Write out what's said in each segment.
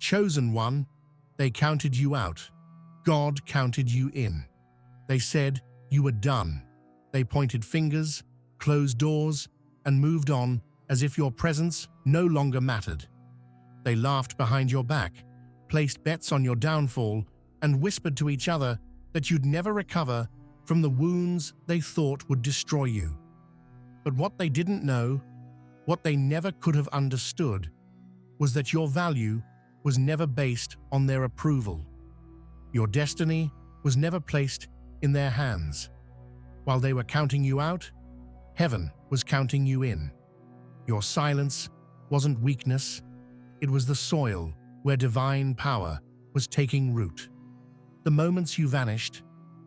chosen one, they counted you out. God counted you in. They said you were done. They pointed fingers, closed doors, and moved on as if your presence no longer mattered. They laughed behind your back, placed bets on your downfall, and whispered to each other that you'd never recover from the wounds they thought would destroy you. But what they didn't know, what they never could have understood, was that your value was never based on their approval. Your destiny was never placed in their hands. While they were counting you out, heaven was counting you in. Your silence wasn't weakness, it was the soil where divine power was taking root. The moments you vanished,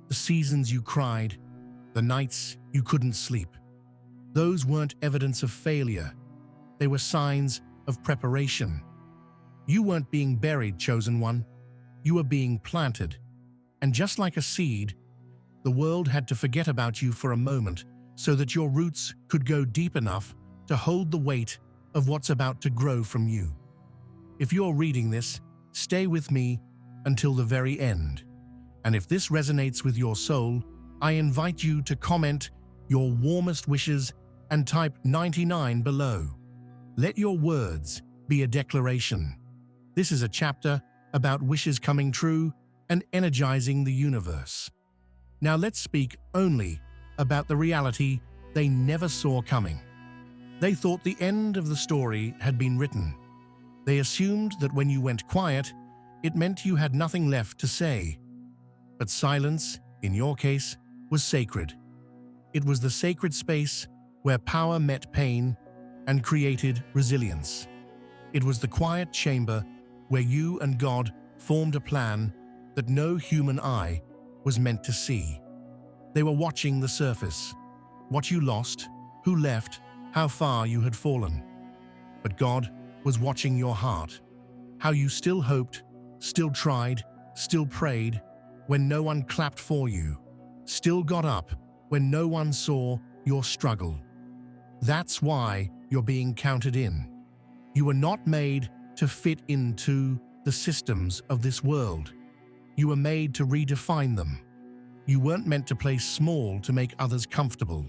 the seasons you cried, the nights you couldn't sleep, those weren't evidence of failure. They were signs of preparation. You weren't being buried, chosen one. You were being planted. And just like a seed, the world had to forget about you for a moment so that your roots could go deep enough to hold the weight of what's about to grow from you. If you're reading this, stay with me until the very end. And if this resonates with your soul, I invite you to comment your warmest wishes and type 99 below. Let your words be a declaration. This is a chapter about wishes coming true and energizing the universe. Now let's speak only about the reality they never saw coming. They thought the end of the story had been written. They assumed that when you went quiet, it meant you had nothing left to say. But silence, in your case, was sacred. It was the sacred space where power met pain and created resilience. It was the quiet chamber where you and God formed a plan that no human eye was meant to see. They were watching the surface, what you lost, who left, how far you had fallen. But God was watching your heart, how you still hoped, still tried, still prayed when no one clapped for you, still got up when no one saw your struggle. That's why you're being counted in. You were not made to fit into the systems of this world. You were made to redefine them. You weren't meant to play small to make others comfortable.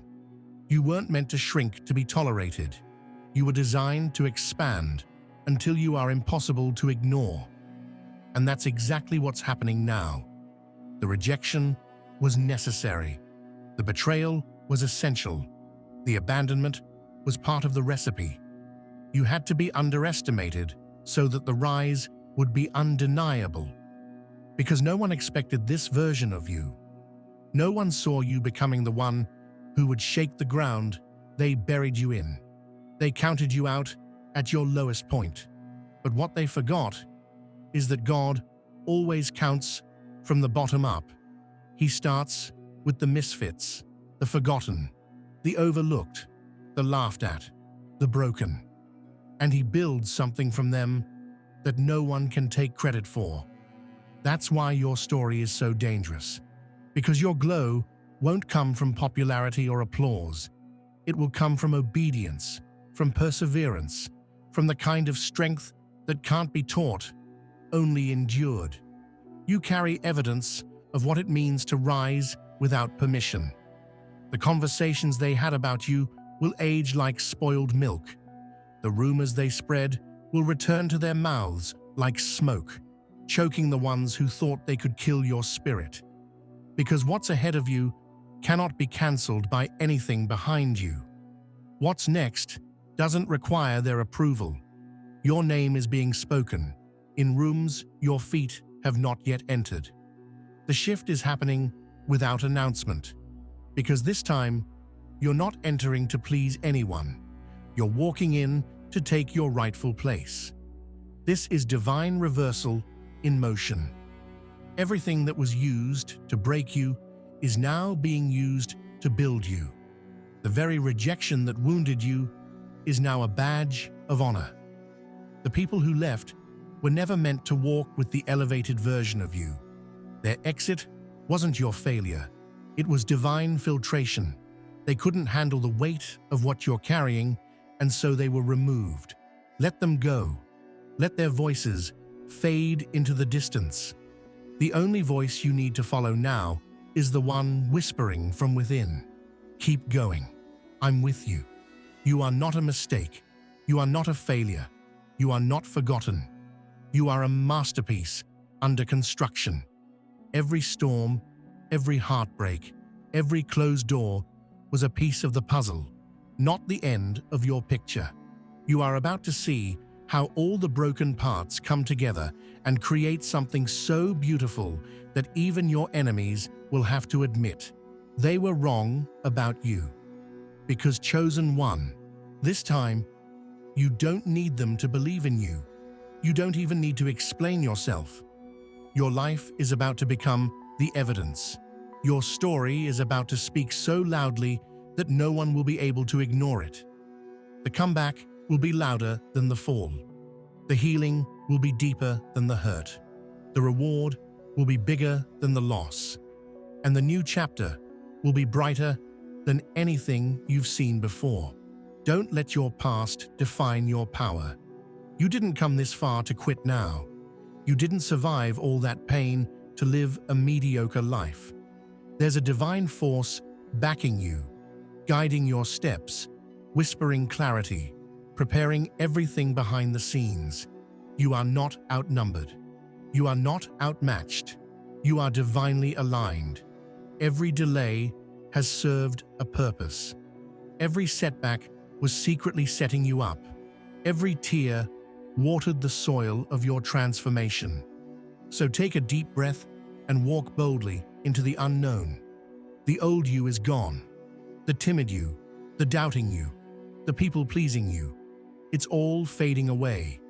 You weren't meant to shrink to be tolerated. You were designed to expand until you are impossible to ignore. And that's exactly what's happening now. The rejection was necessary. The betrayal was essential. The abandonment was part of the recipe. You had to be underestimated so that the rise would be undeniable. Because no one expected this version of you. No one saw you becoming the one who would shake the ground they buried you in. They counted you out at your lowest point. But what they forgot is that God always counts from the bottom up. He starts with the misfits, the forgotten, the overlooked, the laughed at, the broken. And he builds something from them that no one can take credit for. That's why your story is so dangerous. Because your glow won't come from popularity or applause. It will come from obedience, from perseverance, from the kind of strength that can't be taught, only endured. You carry evidence of what it means to rise without permission. The conversations they had about you will age like spoiled milk. The rumors they spread will return to their mouths like smoke, choking the ones who thought they could kill your spirit. Because what's ahead of you cannot be cancelled by anything behind you. What's next doesn't require their approval. Your name is being spoken in rooms your feet have not yet entered. The shift is happening without announcement, because this time you're not entering to please anyone. You're walking in to take your rightful place. This is divine reversal in motion. Everything that was used to break you is now being used to build you. The very rejection that wounded you is now a badge of honor. The people who left were never meant to walk with the elevated version of you. Their exit wasn't your failure. It was divine filtration. They couldn't handle the weight of what you're carrying, and so they were removed. Let them go. Let their voices fade into the distance. The only voice you need to follow now is the one whispering from within. Keep going. I'm with you. You are not a mistake. You are not a failure. You are not forgotten. You are a masterpiece under construction. Every storm, every heartbreak, every closed door was a piece of the puzzle, not the end of your picture. You are about to see how all the broken parts come together and create something so beautiful that even your enemies will have to admit they were wrong about you. Because Chosen won. This time, you don't need them to believe in you. You don't even need to explain yourself. Your life is about to become the evidence. Your story is about to speak so loudly that no one will be able to ignore it. The comeback will be louder than the fall. The healing will be deeper than the hurt. The reward will be bigger than the loss. And the new chapter will be brighter than anything you've seen before. Don't let your past define your power. You didn't come this far to quit now. You didn't survive all that pain to live a mediocre life. There's a divine force backing you, guiding your steps, whispering clarity, preparing everything behind the scenes. You are not outnumbered. You are not outmatched. You are divinely aligned. Every delay has served a purpose. Every setback was secretly setting you up. Every tear watered the soil of your transformation. So take a deep breath and walk boldly into the unknown. The old you is gone. The timid you, the doubting you, the people-pleasing you. It's all fading away.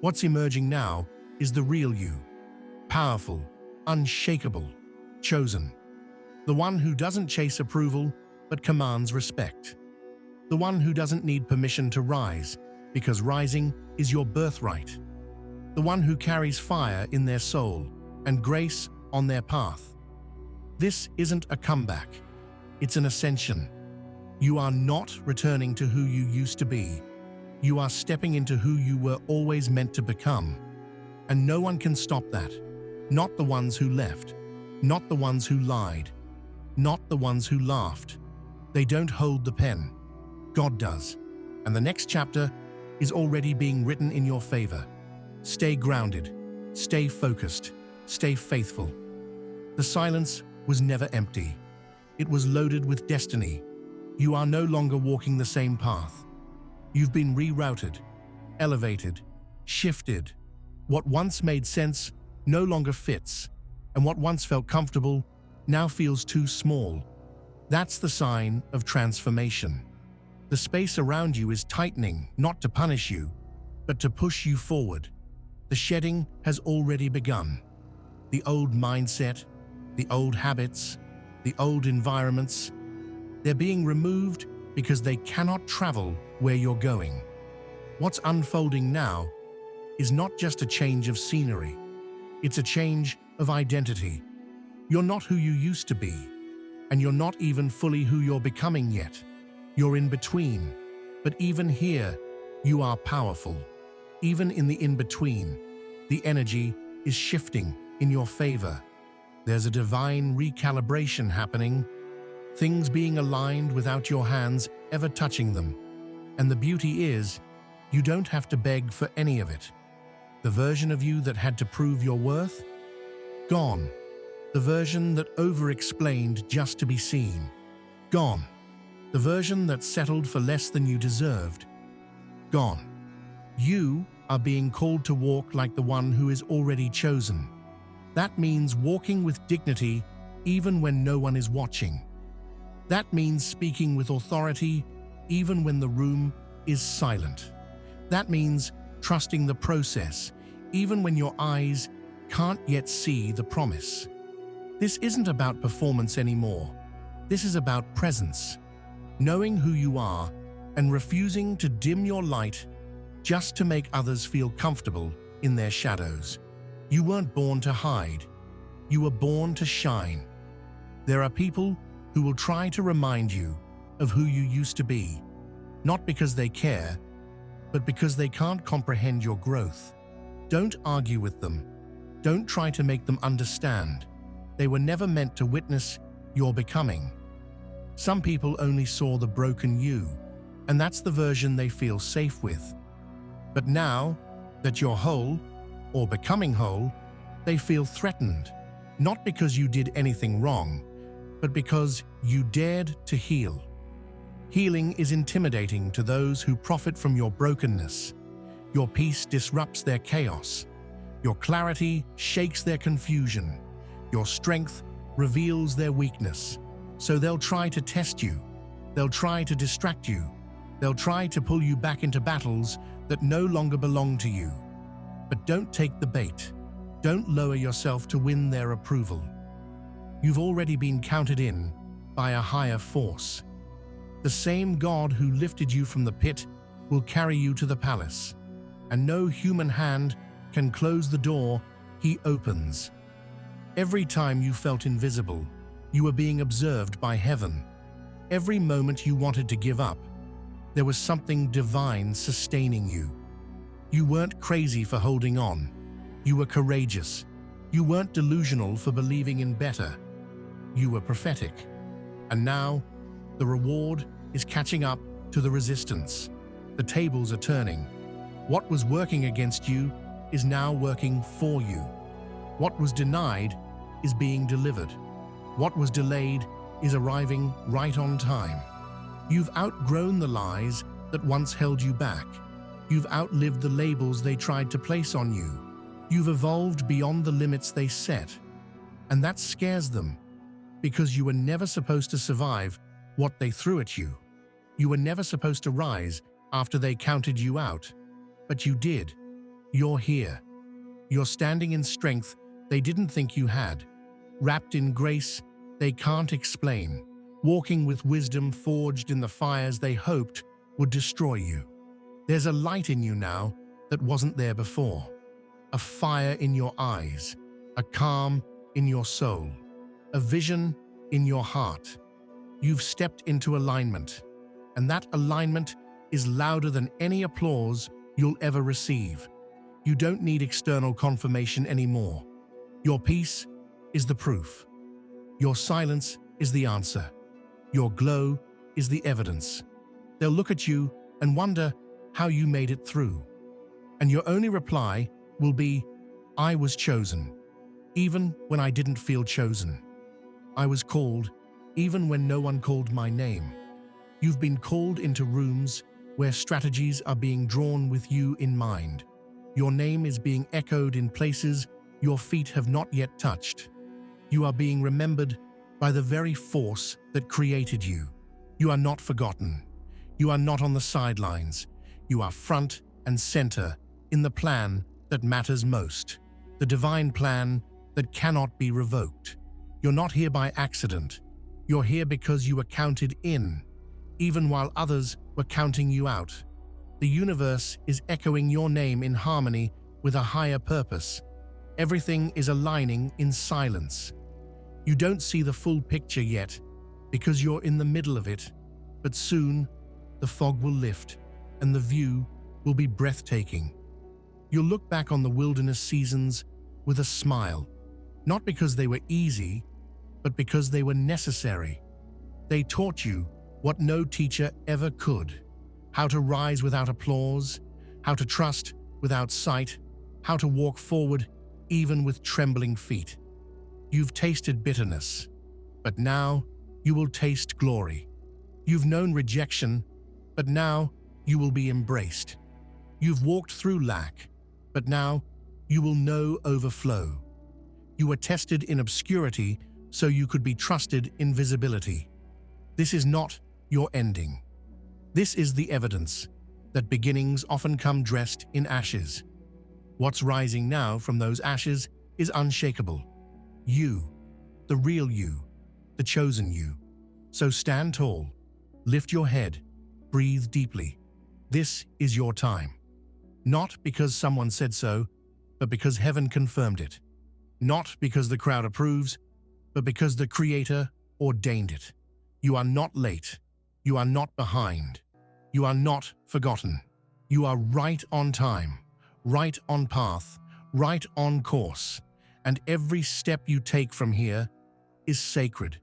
What's emerging now is the real you. Powerful, unshakable, chosen. The one who doesn't chase approval but commands respect. The one who doesn't need permission to rise because rising is your birthright. The one who carries fire in their soul and grace on their path. This isn't a comeback. It's an ascension. You are not returning to who you used to be. You are stepping into who you were always meant to become. And no one can stop that. Not the ones who left. Not the ones who lied. Not the ones who laughed. They don't hold the pen. God does. And the next chapter is already being written in your favor. Stay grounded. Stay focused. Stay faithful. The silence was never empty. It was loaded with destiny. You are no longer walking the same path. You've been rerouted, elevated, shifted. What once made sense no longer fits, and what once felt comfortable now feels too small. That's the sign of transformation. The space around you is tightening, not to punish you, but to push you forward. The shedding has already begun. The old mindset, the old habits, the old environments, they're being removed because they cannot travel where you're going. What's unfolding now is not just a change of scenery. It's a change of identity. You're not who you used to be, and you're not even fully who you're becoming yet. You're in between, but even here, you are powerful. Even in the in-between, the energy is shifting in your favor. There's a divine recalibration happening, things being aligned without your hands ever touching them. And the beauty is, you don't have to beg for any of it. The version of you that had to prove your worth? Gone. The version that over-explained just to be seen? Gone. The version that settled for less than you deserved? Gone. You are being called to walk like the one who is already chosen. That means walking with dignity even when no one is watching. That means speaking with authority even when the room is silent. That means trusting the process even when your eyes can't yet see the promise. This isn't about performance anymore. This is about presence. Knowing who you are and refusing to dim your light just to make others feel comfortable in their shadows. You weren't born to hide. You were born to shine. There are people who will try to remind you of who you used to be, not because they care, but because they can't comprehend your growth. Don't argue with them. Don't try to make them understand. They were never meant to witness your becoming. Some people only saw the broken you, and that's the version they feel safe with. But now that you're whole, or becoming whole, they feel threatened, not because you did anything wrong, but because you dared to heal. Healing is intimidating to those who profit from your brokenness. Your peace disrupts their chaos. Your clarity shakes their confusion. Your strength reveals their weakness. So they'll try to test you. They'll try to distract you. They'll try to pull you back into battles that no longer belong to you. But don't take the bait. Don't lower yourself to win their approval. You've already been counted in by a higher force. The same God who lifted you from the pit will carry you to the palace, and no human hand can close the door he opens. Every time you felt invisible, you were being observed by heaven. Every moment you wanted to give up, there was something divine sustaining you. You weren't crazy for holding on. You were courageous. You weren't delusional for believing in better. You were prophetic. And now, the reward is catching up to the resistance. The tables are turning. What was working against you is now working for you. What was denied is being delivered. What was delayed is arriving right on time. You've outgrown the lies that once held you back. You've outlived the labels they tried to place on you. You've evolved beyond the limits they set. And that scares them, because you were never supposed to survive what they threw at you. You were never supposed to rise after they counted you out. But you did. You're here. You're standing in strength they didn't think you had, wrapped in grace they can't explain, walking with wisdom forged in the fires they hoped would destroy you. There's a light in you now that wasn't there before, a fire in your eyes, a calm in your soul, a vision in your heart. You've stepped into alignment, and that alignment is louder than any applause you'll ever receive. You don't need external confirmation anymore. Your peace is the proof. Your silence is the answer. Your glow is the evidence. They'll look at you and wonder how you made it through. And your only reply will be, I was chosen, even when I didn't feel chosen. I was called, even when no one called my name. You've been called into rooms where strategies are being drawn with you in mind. Your name is being echoed in places your feet have not yet touched. You are being remembered by the very force that created you. You are not forgotten. You are not on the sidelines. You are front and center in the plan that matters most, the divine plan that cannot be revoked. You're not here by accident. You're here because you were counted in, even while others were counting you out. The universe is echoing your name in harmony with a higher purpose. Everything is aligning in silence. You don't see the full picture yet because you're in the middle of it, but soon the fog will lift and the view will be breathtaking. You'll look back on the wilderness seasons with a smile, not because they were easy, but because they were necessary. They taught you what no teacher ever could: how to rise without applause, how to trust without sight, how to walk forward even with trembling feet. You've tasted bitterness, but now you will taste glory. You've known rejection, but now you will be embraced. You've walked through lack, but now you will know overflow. You were tested in obscurity so you could be trusted in visibility. This is not your ending. This is the evidence that beginnings often come dressed in ashes. What's rising now from those ashes is unshakable. You, the real you, the chosen you. So stand tall, lift your head, breathe deeply. This is your time. Not because someone said so, but because heaven confirmed it. Not because the crowd approves, but because the Creator ordained it. You are not late. You are not behind. You are not forgotten. You are right on time, right on path, right on course, and every step you take from here is sacred.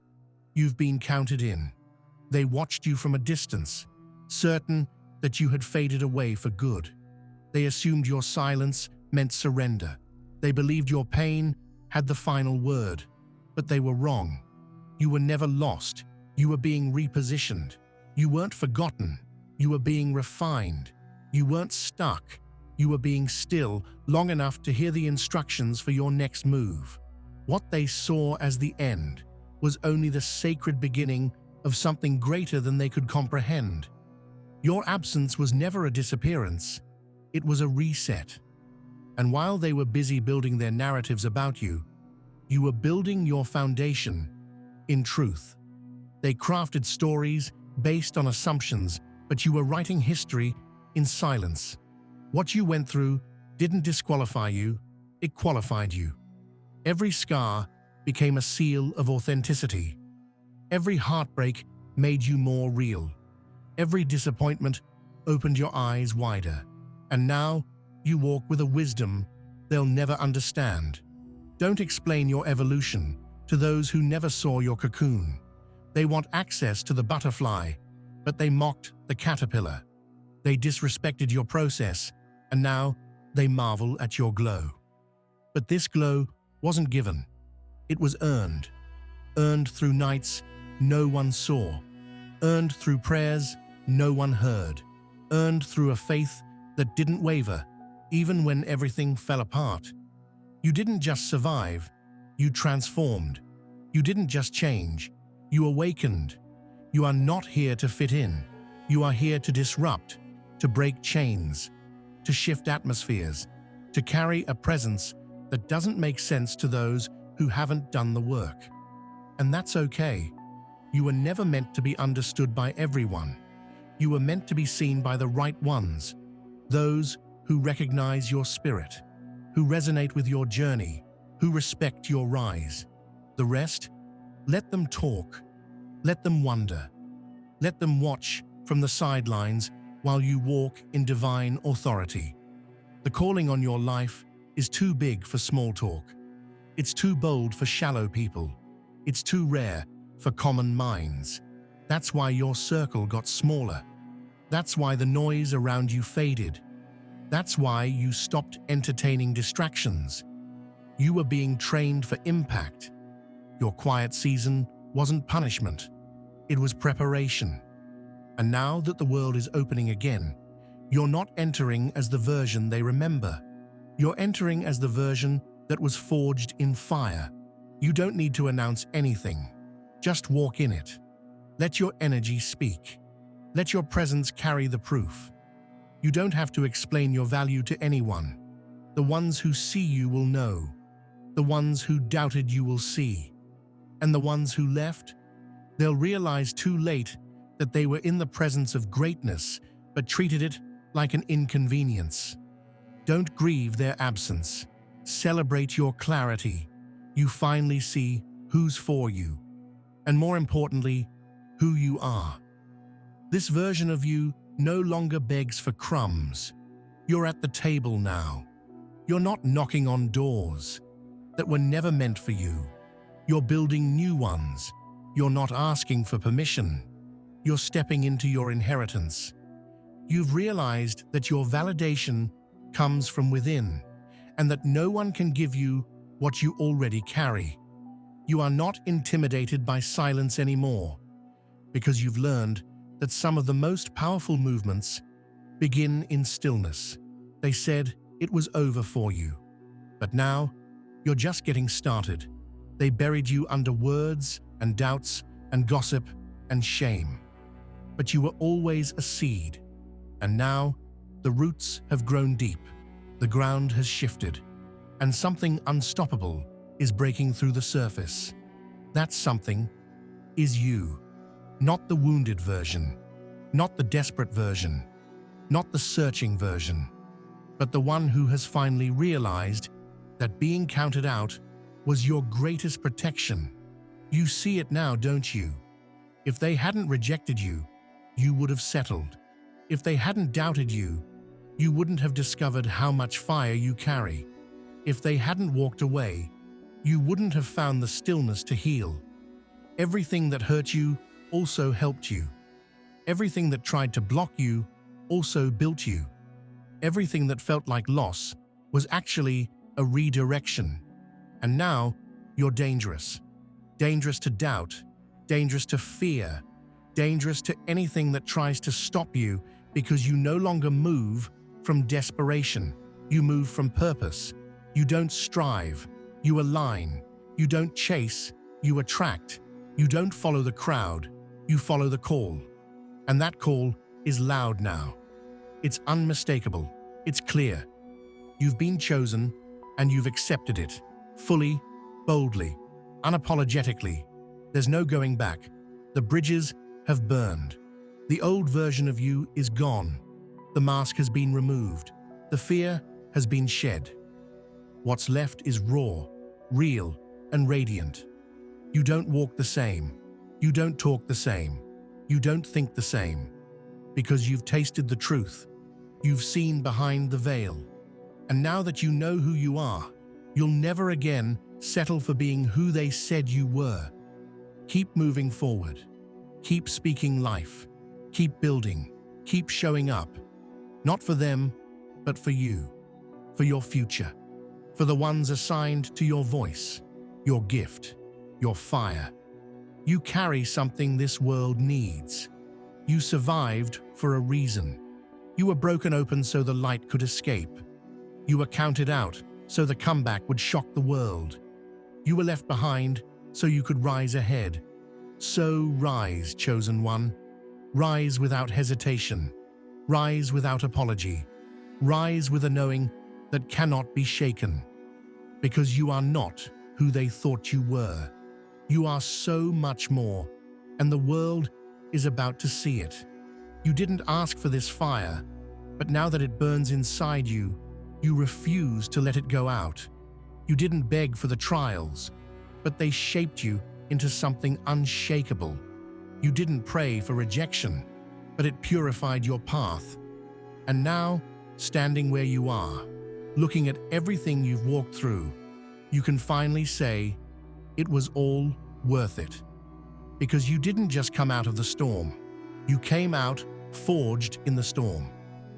You've been counted in. They watched you from a distance, certain that you had faded away for good. They assumed your silence meant surrender. They believed your pain had the final word, but they were wrong. You were never lost. You were being repositioned. You weren't forgotten. You were being refined. You weren't stuck. You were being still long enough to hear the instructions for your next move. What they saw as the end was only the sacred beginning of something greater than they could comprehend. Your absence was never a disappearance. It was a reset. And while they were busy building their narratives about you, you were building your foundation in truth. They crafted stories based on assumptions, but you were writing history in silence. What you went through didn't disqualify you, it qualified you. Every scar became a seal of authenticity. Every heartbreak made you more real. Every disappointment opened your eyes wider. And now you walk with a wisdom they'll never understand. Don't explain your evolution to those who never saw your cocoon. They want access to the butterfly, but they mocked the caterpillar. They disrespected your process, and now they marvel at your glow. But this glow wasn't given. It was earned. Earned through nights no one saw. Earned through prayers no one heard. Earned through a faith that didn't waver, even when everything fell apart. You didn't just survive, you transformed. You didn't just change, you awakened. You are not here to fit in. You are here to disrupt, to break chains, to shift atmospheres, to carry a presence that doesn't make sense to those who haven't done the work. And that's okay. You were never meant to be understood by everyone. You were meant to be seen by the right ones, those who recognize your spirit, who resonate with your journey, who respect your rise. The rest, let them talk, let them wonder, let them watch from the sidelines while you walk in divine authority. The calling on your life is too big for small talk. It's too bold for shallow people. It's too rare for common minds. That's why your circle got smaller. That's why the noise around you faded. That's why you stopped entertaining distractions. You were being trained for impact. Your quiet season wasn't punishment. It was preparation. And now that the world is opening again, you're not entering as the version they remember. You're entering as the version that was forged in fire. You don't need to announce anything. Just walk in it. Let your energy speak. Let your presence carry the proof. You don't have to explain your value to anyone. The ones who see you will know. The ones who doubted you will see. And the ones who left, they'll realize too late that they were in the presence of greatness, but treated it like an inconvenience. Don't grieve their absence. Celebrate your clarity. You finally see who's for you. And more importantly, who you are. This version of you no longer begs for crumbs. You're at the table now. You're not knocking on doors that were never meant for you. You're building new ones. You're not asking for permission. You're stepping into your inheritance. You've realized that your validation comes from within, and that no one can give you what you already carry. You are not intimidated by silence anymore, because you've learned that some of the most powerful movements begin in stillness. They said it was over for you, but now you're just getting started. They buried you under words and doubts and gossip and shame. But you were always a seed, and now the roots have grown deep, the ground has shifted, and something unstoppable is breaking through the surface. That something is you. Not the wounded version, not the desperate version, not the searching version, but the one who has finally realized that being counted out was your greatest protection. You see it now, don't you? If they hadn't rejected you, you would have settled. If they hadn't doubted you, you wouldn't have discovered how much fire you carry. If they hadn't walked away, you wouldn't have found the stillness to heal. Everything that hurt you also helped you. Everything that tried to block you also built you. Everything that felt like loss was actually a redirection. And now you're dangerous. Dangerous to doubt, dangerous to fear, dangerous to anything that tries to stop you, because you no longer move from desperation. You move from purpose. You don't strive. You align. You don't chase. You attract. You don't follow the crowd. You follow the call. And that call is loud now. It's unmistakable. It's clear. You've been chosen, and you've accepted it. Fully, boldly, unapologetically. There's no going back. The bridges have burned. The old version of you is gone. The mask has been removed. The fear has been shed. What's left is raw, real, and radiant. You don't walk the same. You don't talk the same. You don't think the same. Because you've tasted the truth. You've seen behind the veil. And now that you know who you are, you'll never again settle for being who they said you were. Keep moving forward. Keep speaking life. Keep building. Keep showing up. Not for them, but for you. For your future. For the ones assigned to your voice, your gift, your fire. You carry something this world needs. You survived for a reason. You were broken open so the light could escape. You were counted out so the comeback would shock the world. You were left behind so you could rise ahead. So rise, chosen one. Rise without hesitation. Rise without apology. Rise with a knowing that cannot be shaken. Because you are not who they thought you were. You are so much more, and the world is about to see it. You didn't ask for this fire, but now that it burns inside you, you refuse to let it go out. You didn't beg for the trials, but they shaped you into something unshakable. You didn't pray for rejection, but it purified your path. And now, standing where you are, looking at everything you've walked through, you can finally say, it was all worth it. Because you didn't just come out of the storm. You came out forged in the storm.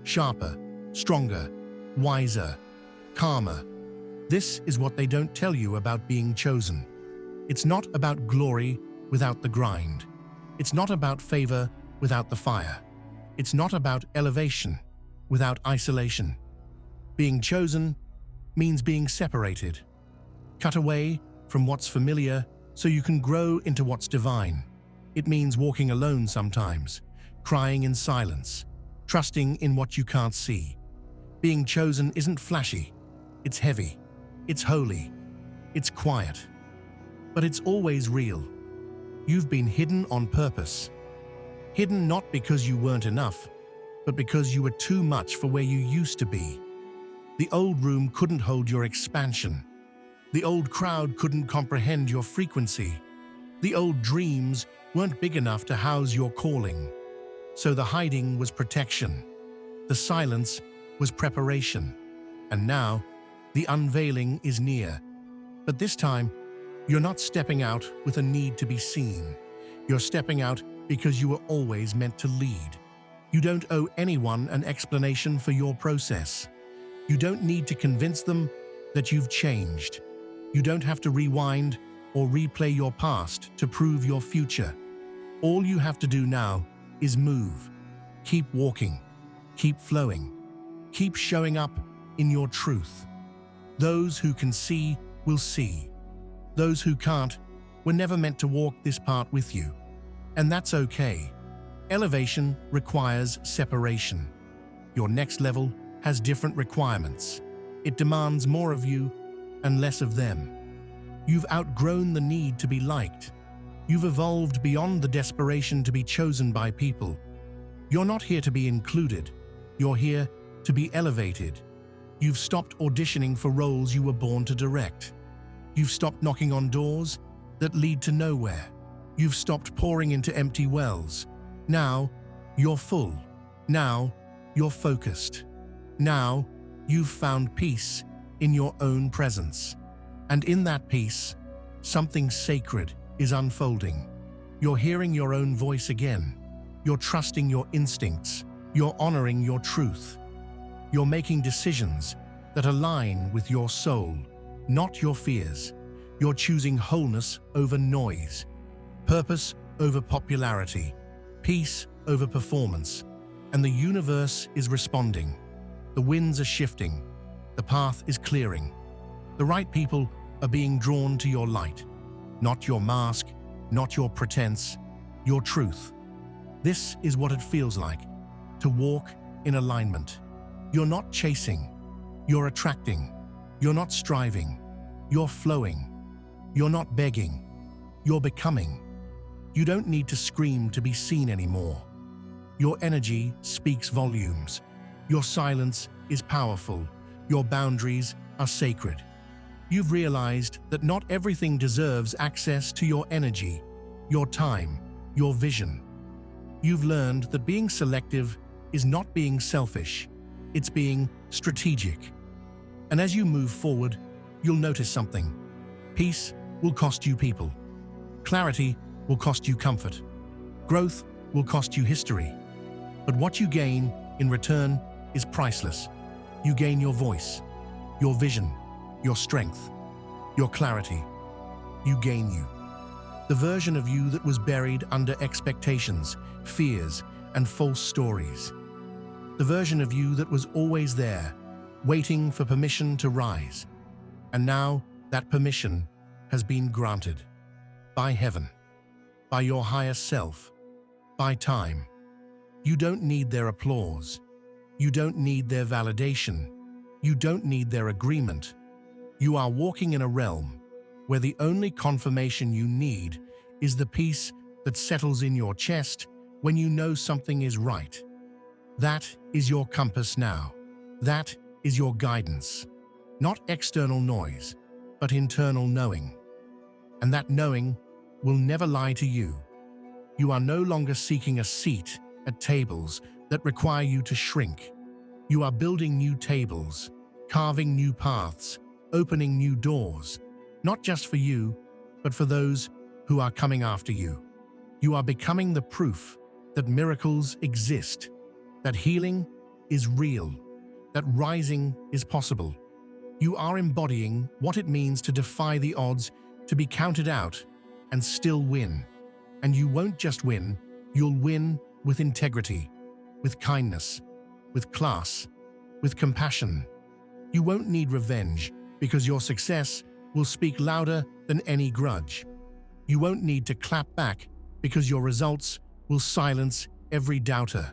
Sharper, stronger, wiser, calmer. This is what they don't tell you about being chosen. It's not about glory without the grind. It's not about favor without the fire. It's not about elevation without isolation. Being chosen means being separated. Cut away from what's familiar so you can grow into what's divine. It means walking alone sometimes, crying in silence, trusting in what you can't see. Being chosen isn't flashy. It's heavy. It's holy. It's quiet. But it's always real. You've been hidden on purpose. Hidden not because you weren't enough, but because you were too much for where you used to be. The old room couldn't hold your expansion. The old crowd couldn't comprehend your frequency. The old dreams weren't big enough to house your calling. So the hiding was protection. The silence was preparation. And now, the unveiling is near. But this time, you're not stepping out with a need to be seen. You're stepping out because you were always meant to lead. You don't owe anyone an explanation for your process. You don't need to convince them that you've changed. You don't have to rewind or replay your past to prove your future. All you have to do now is move. Keep walking. Keep flowing. Keep showing up in your truth. Those who can see will see. Those who can't were never meant to walk this part with you. And that's okay. Elevation requires separation. Your next level has different requirements. It demands more of you and less of them. You've outgrown the need to be liked. You've evolved beyond the desperation to be chosen by people. You're not here to be included. You're here to be elevated. You've stopped auditioning for roles you were born to direct. You've stopped knocking on doors that lead to nowhere. You've stopped pouring into empty wells. Now, you're full. Now, you're focused. Now, you've found peace in your own presence. And in that peace, something sacred is unfolding. You're hearing your own voice again. You're trusting your instincts. You're honoring your truth. You're making decisions that align with your soul, not your fears. You're choosing wholeness over noise, purpose over popularity, peace over performance, and the universe is responding. The winds are shifting. The path is clearing. The right people are being drawn to your light, not your mask, not your pretense, your truth. This is what it feels like to walk in alignment. You're not chasing, you're attracting. You're not striving, you're flowing. You're not begging, you're becoming. You don't need to scream to be seen anymore. Your energy speaks volumes. Your silence is powerful. Your boundaries are sacred. You've realized that not everything deserves access to your energy, your time, your vision. You've learned that being selective is not being selfish, it's being strategic. And as you move forward, you'll notice something. Peace will cost you people. Clarity will cost you comfort. Growth will cost you history. But what you gain in return is priceless. You gain your voice, your vision, your strength, your clarity. You gain you. The version of you that was buried under expectations, fears, and false stories. The version of you that was always there, waiting for permission to rise. And now that permission has been granted. By heaven, by your higher self, by time. You don't need their applause. You don't need their validation. You don't need their agreement. You are walking in a realm where the only confirmation you need is the peace that settles in your chest when you know something is right. That is your compass now. That is your guidance. Not external noise, but internal knowing. And that knowing will never lie to you. You are no longer seeking a seat at tables that require you to shrink. You are building new tables, carving new paths, opening new doors, not just for you, but for those who are coming after you. You are becoming the proof that miracles exist, that healing is real, that rising is possible. You are embodying what it means to defy the odds, to be counted out and still win. And you won't just win, you'll win with integrity, with kindness, with class, with compassion. You won't need revenge because your success will speak louder than any grudge. You won't need to clap back because your results will silence every doubter.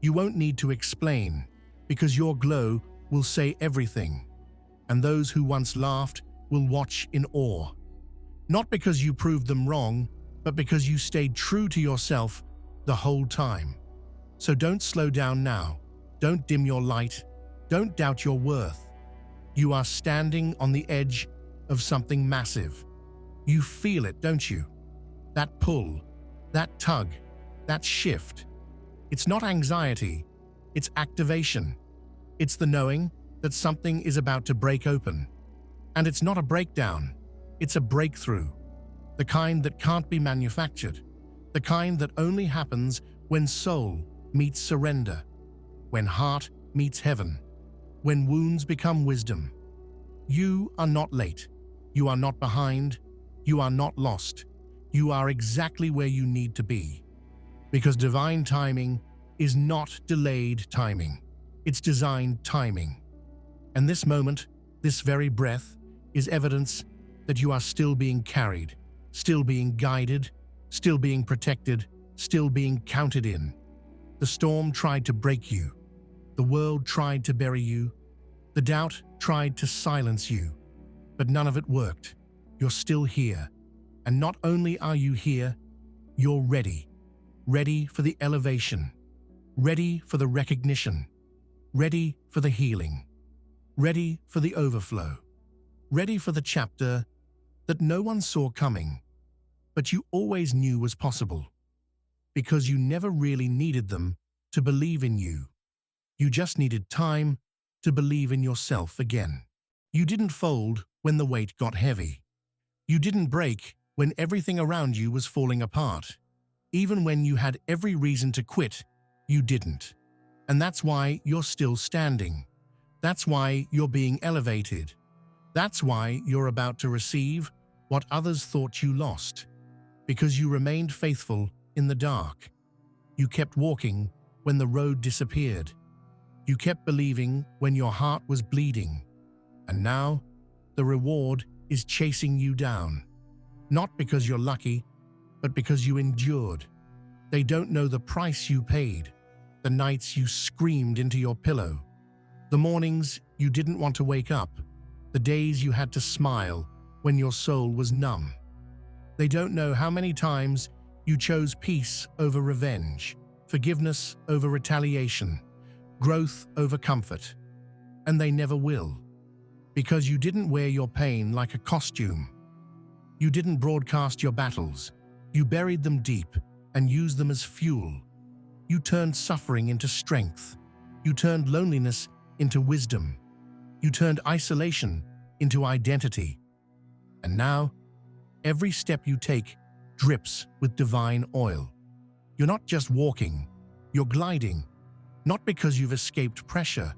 You won't need to explain because your glow will say everything. And those who once laughed will watch in awe. Not because you proved them wrong, but because you stayed true to yourself the whole time. So don't slow down now. Don't dim your light. Don't doubt your worth. You are standing on the edge of something massive. You feel it, don't you? That pull, that tug, that shift. It's not anxiety, it's activation. It's the knowing that something is about to break open. And it's not a breakdown, it's a breakthrough. The kind that can't be manufactured. The kind that only happens when soul meets surrender. When heart meets heaven. When wounds become wisdom. You are not late. You are not behind. You are not lost. You are exactly where you need to be. Because divine timing is not delayed timing. It's designed timing. And this moment, this very breath, is evidence that you are still being carried, still being guided, still being protected, still being counted in. The storm tried to break you. The world tried to bury you. The doubt tried to silence you. But none of it worked. You're still here. And not only are you here, you're ready. Ready for the elevation. Ready for the recognition. Ready for the healing. Ready for the overflow. Ready for the chapter that no one saw coming, but you always knew was possible. Because you never really needed them to believe in you. You just needed time to believe in yourself again. You didn't fold when the weight got heavy. You didn't break when everything around you was falling apart. Even when you had every reason to quit, you didn't. And that's why you're still standing. That's why you're being elevated. That's why you're about to receive what others thought you lost. Because you remained faithful in the dark. You kept walking when the road disappeared. You kept believing when your heart was bleeding. And now, the reward is chasing you down. Not because you're lucky, but because you endured. They don't know the price you paid, the nights you screamed into your pillow, the mornings you didn't want to wake up, the days you had to smile when your soul was numb. They don't know how many times you chose peace over revenge, forgiveness over retaliation, growth over comfort. And they never will. Because you didn't wear your pain like a costume. You didn't broadcast your battles. You buried them deep and used them as fuel. You turned suffering into strength. You turned loneliness into wisdom. You turned isolation into identity. And now, every step you take drips with divine oil. You're not just walking, you're gliding. Not because you've escaped pressure,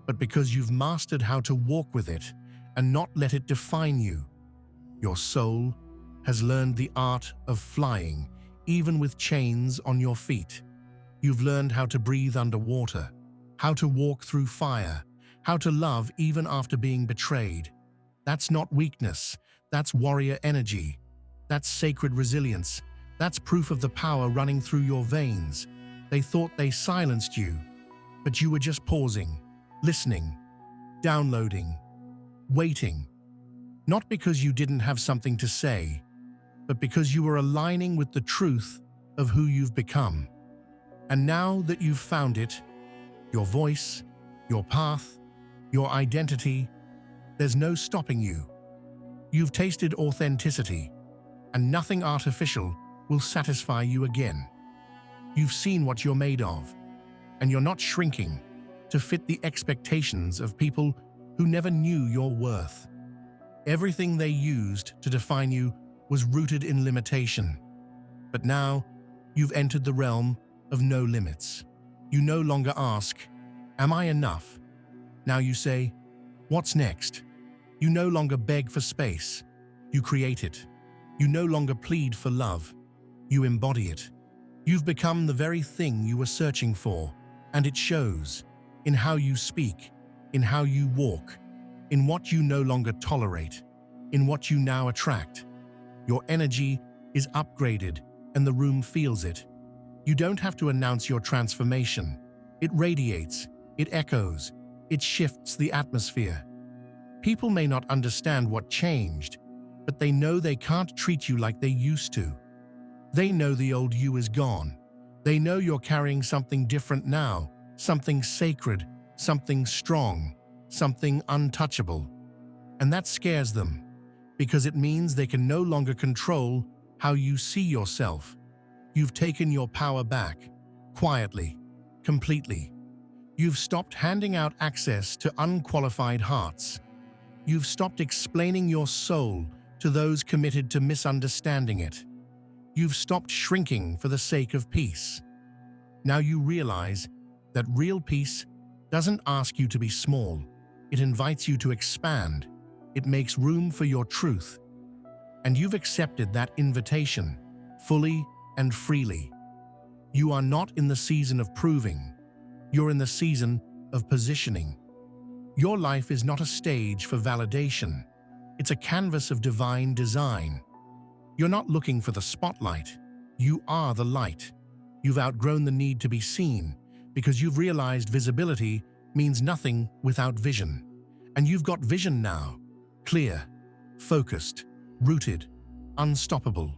but because you've mastered how to walk with it and not let it define you. Your soul has learned the art of flying, even with chains on your feet. You've learned how to breathe underwater, how to walk through fire, how to love even after being betrayed. That's not weakness, that's warrior energy. That's sacred resilience. That's proof of the power running through your veins. They thought they silenced you, but you were just pausing, listening, downloading, waiting. Not because you didn't have something to say, but because you were aligning with the truth of who you've become. And now that you've found it, your voice, your path, your identity, there's no stopping you. You've tasted authenticity, and nothing artificial will satisfy you again. You've seen what you're made of, and you're not shrinking to fit the expectations of people who never knew your worth. Everything they used to define you was rooted in limitation. But now, you've entered the realm of no limits. You no longer ask, "Am I enough?" Now you say, "What's next?" You no longer beg for space. You create it. You no longer plead for love. You embody it. You've become the very thing you were searching for, and it shows in how you speak, in how you walk, in what you no longer tolerate, in what you now attract. Your energy is upgraded, and the room feels it. You don't have to announce your transformation. It radiates, it echoes, it shifts the atmosphere. People may not understand what changed, but they know they can't treat you like they used to. They know the old you is gone. They know you're carrying something different now, something sacred, something strong, something untouchable. And that scares them, because it means they can no longer control how you see yourself. You've taken your power back, quietly, completely. You've stopped handing out access to unqualified hearts. You've stopped explaining your soul to those committed to misunderstanding it. You've stopped shrinking for the sake of peace. Now you realize that real peace doesn't ask you to be small. It invites you to expand. It makes room for your truth. And you've accepted that invitation, fully and freely. You are not in the season of proving. You're in the season of positioning. Your life is not a stage for validation. It's a canvas of divine design. You're not looking for the spotlight. You are the light. You've outgrown the need to be seen because you've realized visibility means nothing without vision. And you've got vision now. Clear, focused, rooted, unstoppable.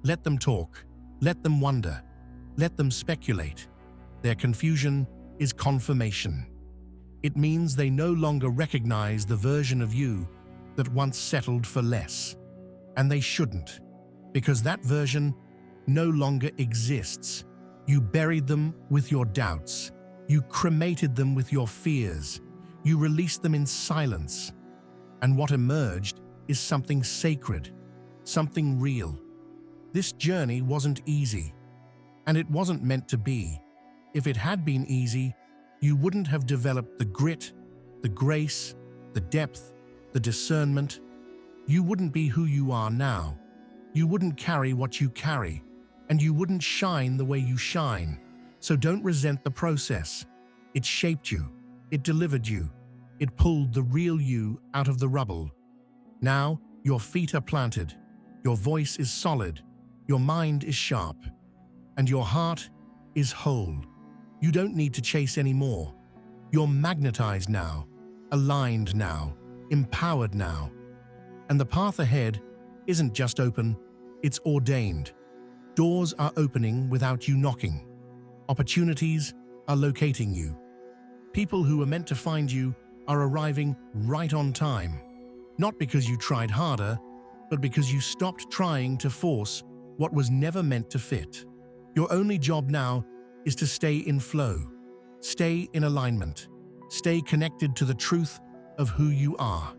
Let them talk. Let them wonder. Let them speculate. Their confusion is confirmation. It means they no longer recognize the version of you that once settled for less. And they shouldn't, because that version no longer exists. You buried them with your doubts. You cremated them with your fears. You released them in silence. And what emerged is something sacred, something real. This journey wasn't easy, and it wasn't meant to be. If it had been easy, you wouldn't have developed the grit, the grace, the depth, the discernment. You wouldn't be who you are now. You wouldn't carry what you carry, and you wouldn't shine the way you shine. So don't resent the process. It shaped you. It delivered you. It pulled the real you out of the rubble. Now, your feet are planted. Your voice is solid. Your mind is sharp. And your heart is whole. You don't need to chase anymore. You're magnetized now, aligned now, empowered now. And the path ahead isn't just open, it's ordained. Doors are opening without you knocking. Opportunities are locating you. People who were meant to find you are arriving right on time. Not because you tried harder, but because you stopped trying to force what was never meant to fit. Your only job now is to stay in flow, stay in alignment, stay connected to the truth of who you are.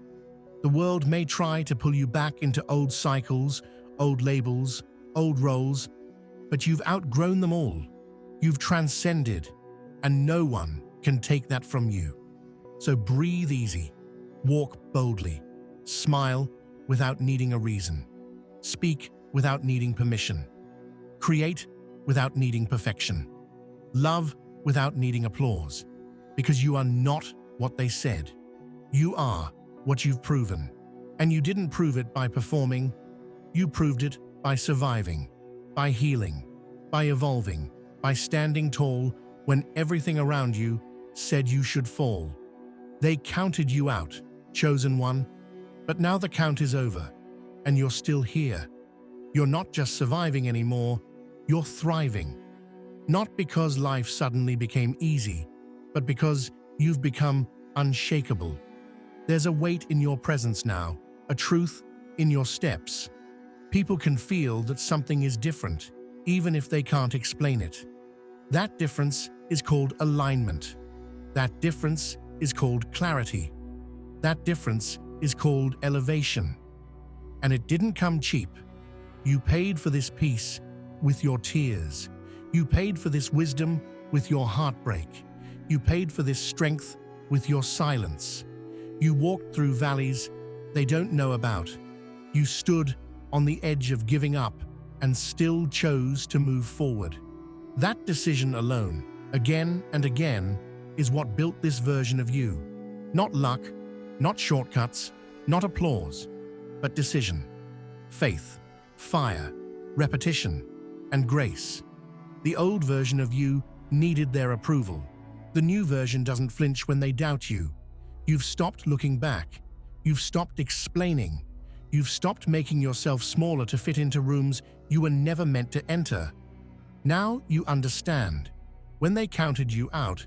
The world may try to pull you back into old cycles, old labels, old roles, but you've outgrown them all. You've transcended, and no one can take that from you. So breathe easy, walk boldly, smile without needing a reason, speak without needing permission, create without needing perfection, love without needing applause, because you are not what they said. You are what you've proven, and you didn't prove it by performing. You proved it by surviving, by healing, by evolving, by standing tall when everything around you said you should fall. They counted you out, chosen one, but now the count is over, and you're still here. You're not just surviving anymore, you're thriving. Not because life suddenly became easy, but because you've become unshakable. There's a weight in your presence now, a truth in your steps. People can feel that something is different, even if they can't explain it. That difference is called alignment. That difference is called clarity. That difference is called elevation. And it didn't come cheap. You paid for this peace with your tears. You paid for this wisdom with your heartbreak. You paid for this strength with your silence. You walked through valleys they don't know about. You stood on the edge of giving up and still chose to move forward. That decision alone, again and again, is what built this version of you. Not luck, not shortcuts, not applause, but decision, faith, fire, repetition, and grace. The old version of you needed their approval. The new version doesn't flinch when they doubt you. You've stopped looking back. You've stopped explaining. You've stopped making yourself smaller to fit into rooms you were never meant to enter. Now you understand. When they counted you out,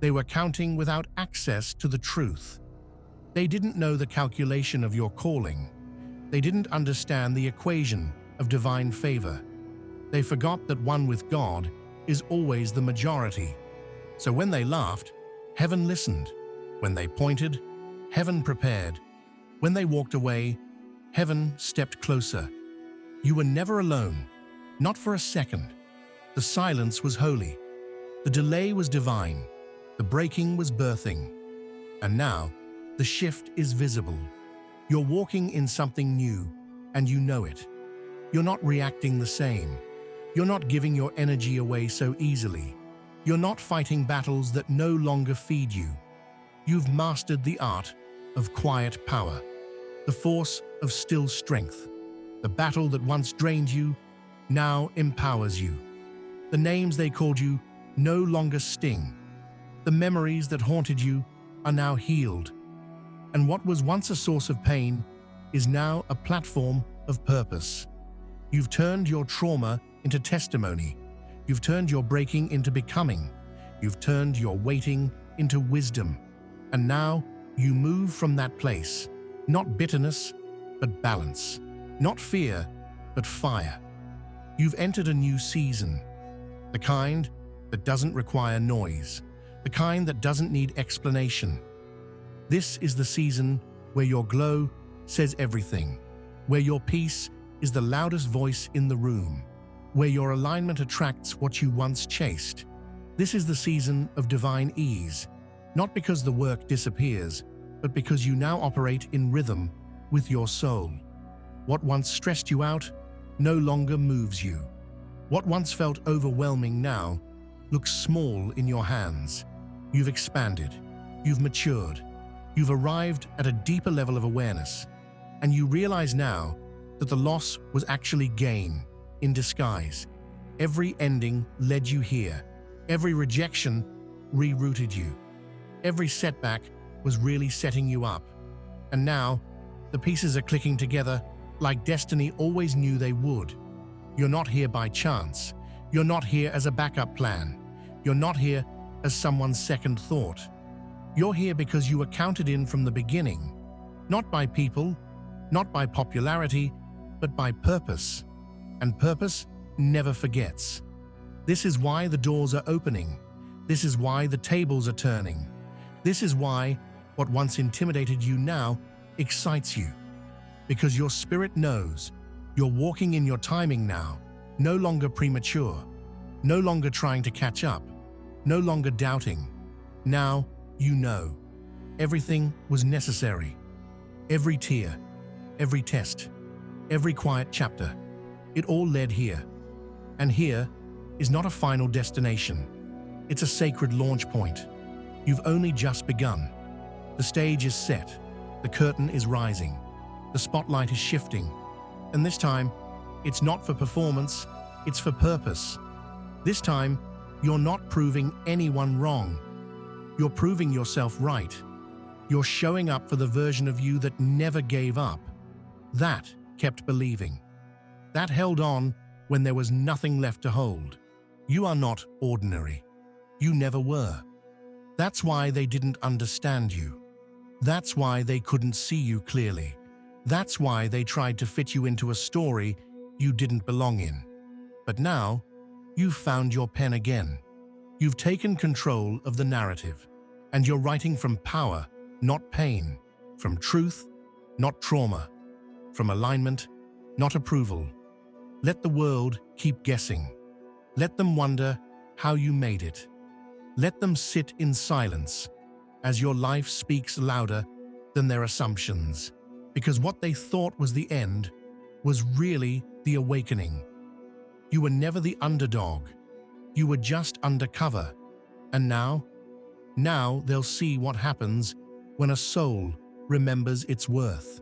they were counting without access to the truth. They didn't know the calculation of your calling. They didn't understand the equation of divine favor. They forgot that one with God is always the majority. So when they laughed, heaven listened. When they pointed, heaven prepared. When they walked away, heaven stepped closer. You were never alone, not for a second. The silence was holy. The delay was divine. The breaking was birthing. And now, the shift is visible. You're walking in something new, and you know it. You're not reacting the same. You're not giving your energy away so easily. You're not fighting battles that no longer feed you. You've mastered the art of quiet power, the force of still strength. The battle that once drained you now empowers you. The names they called you no longer sting. The memories that haunted you are now healed. And what was once a source of pain is now a platform of purpose. You've turned your trauma into testimony. You've turned your breaking into becoming. You've turned your waiting into wisdom. And now you move from that place, not bitterness, but balance. Not fear, but fire. You've entered a new season, the kind that doesn't require noise, the kind that doesn't need explanation. This is the season where your glow says everything, where your peace is the loudest voice in the room, where your alignment attracts what you once chased. This is the season of divine ease, not because the work disappears, but because you now operate in rhythm with your soul. What once stressed you out no longer moves you. What once felt overwhelming now looks small in your hands. You've expanded, you've matured, you've arrived at a deeper level of awareness, and you realize now that the loss was actually gain in disguise. Every ending led you here. Every rejection rerouted you. Every setback was really setting you up. And now, the pieces are clicking together like destiny always knew they would. You're not here by chance. You're not here as a backup plan. You're not here as someone's second thought. You're here because you were counted in from the beginning. Not by people, not by popularity, but by purpose. And purpose never forgets. This is why the doors are opening. This is why the tables are turning. This is why what once intimidated you now excites you. Because your spirit knows you're walking in your timing now, no longer premature, no longer trying to catch up, no longer doubting. Now you know. Everything was necessary. Every tear, every test, every quiet chapter, it all led here. And here is not a final destination. It's a sacred launch point. You've only just begun. The stage is set. The curtain is rising. The spotlight is shifting. And this time, it's not for performance, it's for purpose. This time, you're not proving anyone wrong. You're proving yourself right. You're showing up for the version of you that never gave up. That kept believing. That held on when there was nothing left to hold. You are not ordinary. You never were. That's why they didn't understand you. That's why they couldn't see you clearly. That's why they tried to fit you into a story you didn't belong in. But now, you've found your pen again. You've taken control of the narrative, and you're writing from power, not pain, from truth, not trauma, from alignment, not approval. Let the world keep guessing. Let them wonder how you made it. Let them sit in silence as your life speaks louder than their assumptions, because what they thought was the end was really the awakening. You were never the underdog. You were just undercover. And now they'll see what happens when a soul remembers its worth,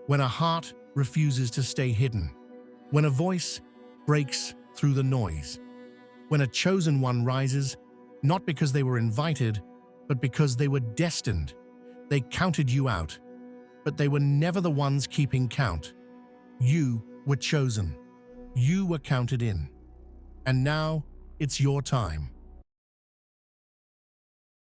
when a heart refuses to stay hidden, when a voice breaks through the noise, when a chosen one rises, not because they were invited, but because they were destined. They counted you out, but they were never the ones keeping count. You were chosen. You were counted in. And now it's your time.